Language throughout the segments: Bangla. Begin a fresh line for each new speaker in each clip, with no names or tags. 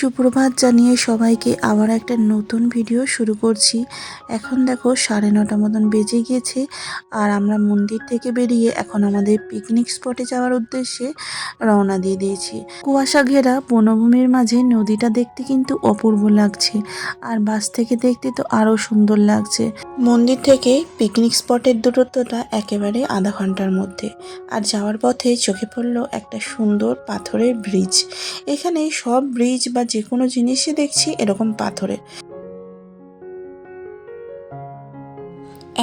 সুপ্রভাত জানিয়ে সবাইকে আবার একটা নতুন ভিডিও শুরু করছি। এখন দেখো 9:30 মতন বেজে গিয়েছে আর আমরা মন্দির থেকে বেরিয়ে এখন আমাদের পিকনিক স্পটে যাওয়ার উদ্দেশ্যে রওনা দিয়ে দিয়েছি। কুয়াশা ঘেরা বনভূমির মাঝে নদীটা দেখতে কিন্তু অপূর্ব লাগছে আর বাস থেকে দেখতে তো আরো সুন্দর লাগছে। মন্দির থেকে পিকনিক স্পটের দূরত্বটা একেবারে আধা ঘন্টার মধ্যে। আর যাওয়ার পথে চোখে পড়লো একটা সুন্দর পাথরের ব্রিজ। এখানে সব ব্রিজ বা যে কোনো জিনিসই দেখছি এরকম পাথরের।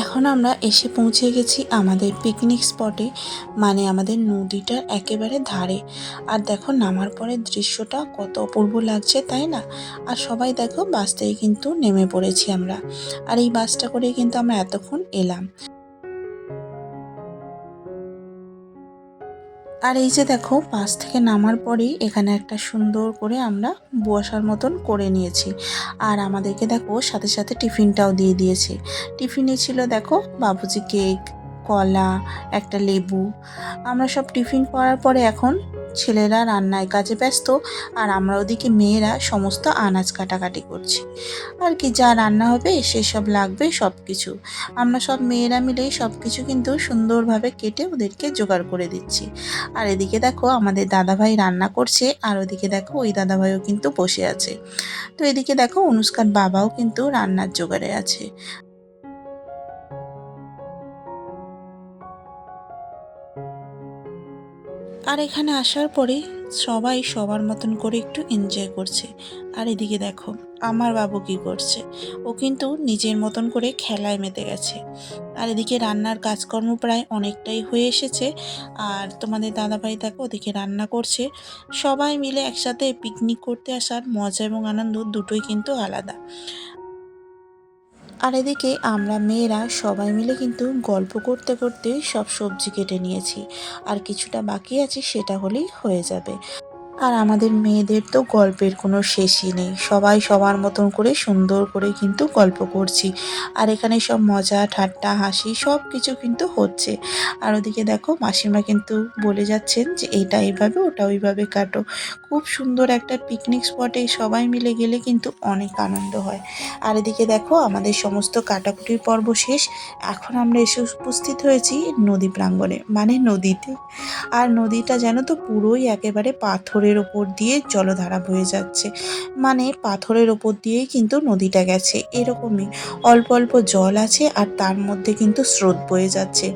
এখন আমরা এসে পৌঁছে গেছি আমাদের পিকনিক স্পটে, মানে আমাদের নদীটার একেবারে ধারে। আর দেখো নামার পরে দৃশ্যটা কত অপূর্ব লাগছে, তাই না? আর সবাই দেখো বাস থেকে কিন্তু নেমে পড়েছি আমরা। আর এই বাসটা করে কিন্তু আমরা এতক্ষণ এলাম। আর এই যে দেখো বাস থেকে নামার পরেই এখানে একটা সুন্দর করে আমরা বসার মতন করে নিয়েছি। আর আমাদেরকে দেখো সাথে সাথে টিফিনটাও দিয়ে দিয়েছে। টিফিনে ছিল দেখো বাবুজি কেক, কলা, একটা লেবু। আমরা সব টিফিন করার পরে এখন ছেলেরা রান্নায় কাজে ব্যস্ত আর আমরা ওদিকে মেয়েরা সমস্ত আনাজ কাটাকাটি করছি। আর কি যা রান্না হবে সেসব লাগবে সব কিছু আমরা সব মেয়েরা মিলেই সব কিছু কিন্তু সুন্দরভাবে কেটে ওদেরকে জোগাড় করে দিচ্ছি। আর এদিকে দেখো আমাদের দাদাভাই রান্না করছে আর ওদিকে দেখো ওই দাদাভাইও কিন্তু বসে আছে। তো এদিকে দেখো অনুষ্কার বাবাও কিন্তু রান্নার জোগাড়ে আছে। আর এখানে আসার পরে সবাই সবার মতন করে একটু এনজয় করছে। আর এদিকে দেখো আমার বাবু কি করছে, ও কিন্তু নিজের মতন করে খেলায় মেতে গেছে। আর এদিকে রান্নার কাজকর্ম প্রায় অনেকটাই হয়ে এসেছে। আর তোমাদের দাদাভাই দেখো ওদিকে রান্না করছে। সবাই মিলে একসাথে পিকনিক করতে আসার মজা এবং আনন্দ দুটোই কিন্তু আলাদা। আর এদিকে আমরা মেয়েরা সবাই মিলে কিন্তু গল্প করতে করতে সব সবজি কেটে নিয়েছি। আর কিছুটা বাকি আছে, সেটা হলেই হয়ে যাবে। আর আমাদের মেয়েদের তো গল্পের কোনো শেষই নেই, সবাই সবার মতন করে সুন্দর করে কিন্তু গল্প করছি। আর এখানে সব মজা ঠাট্টা হাসি সব কিছু কিন্তু হচ্ছে। আর ওদিকে দেখো মাসিমা কিন্তু বলে যাচ্ছেন যে এইটা এইভাবে ওটা ওইভাবে কাটো। খুব সুন্দর একটা পিকনিক স্পটে সবাই মিলে গেলে কিন্তু অনেক আনন্দ হয়। আর এদিকে দেখো আমাদের সমস্ত কাটাকুটির পর্ব শেষ। এখন আমরা এসে উপস্থিত হয়েছি নদী প্রাঙ্গণে, মানে নদীতে। আর নদীটা যেন তো পুরোই একেবারে পাথরের ওপর দিয়ে জলধারা বয়ে যাচ্ছে, মানে পাথরের ওপর দিয়েই কিন্তু নদীটা গেছে এরকমই। অল্প অল্প জল আছে আর তার মধ্যে কিন্তু স্রোত বয়ে যাচ্ছে।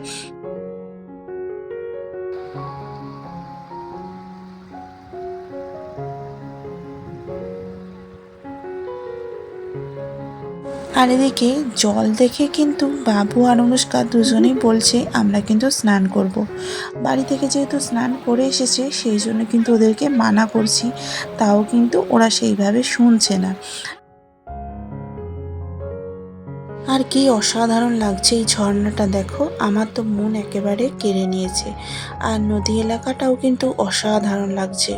আর এদিকে জল দেখে কিন্তু বাবু আর অনুষ্কা দুজনেই বলছে আমরা কিন্তু স্নান করব। বাড়ি থেকে যেহেতু স্নান করে এসেছে সেই জন্য কিন্তু ওদেরকে মানা করছি, তাও কিন্তু ওরা সেইভাবে শুনছে না। আর কি অসাধারণ লাগছে এই ঝর্ণাটা, দেখো আমার তো মন একেবারে কেড়ে নিয়েছে। আর নদী এলাকাটাও কিন্তু অসাধারণ লাগছে।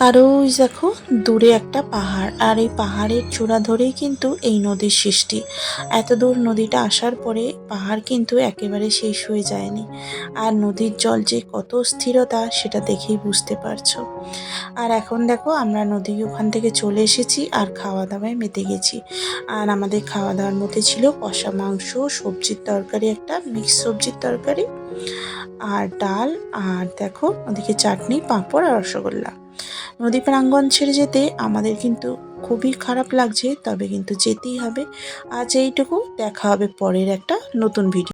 আর ওই দেখো দূরে একটা পাহাড়, আর এই পাহাড়ের চূড়া ধরেই কিন্তু এই নদীর সৃষ্টি। এত দূর নদীটা আসার পরে পাহাড় কিন্তু একেবারে শেষ হয়ে যায়নি। আর নদীর জল যে কত স্থিরতা সেটা দেখেই বুঝতে পারছো। আর এখন দেখো আমরা নদীর ওখান থেকে চলে এসেছি আর খাওয়া দাওয়ায় মেতে গেছি। আর আমাদের খাওয়া দাওয়ার মধ্যে ছিল কষা মাংস, সবজির তরকারি, একটা মিক্স সবজির তরকারি আর ডাল, আর দেখো ওদিকে চাটনি, পাঁপড় আর রসগোল্লা। নদী প্রাঙ্গণ ছেড়ে যেতে আমাদের কিন্তু খুবই খারাপ লাগছে, তবে কিন্তু যেতেই হবে। আজ এইটুকু, দেখা হবে পরের একটা নতুন ভিডিও।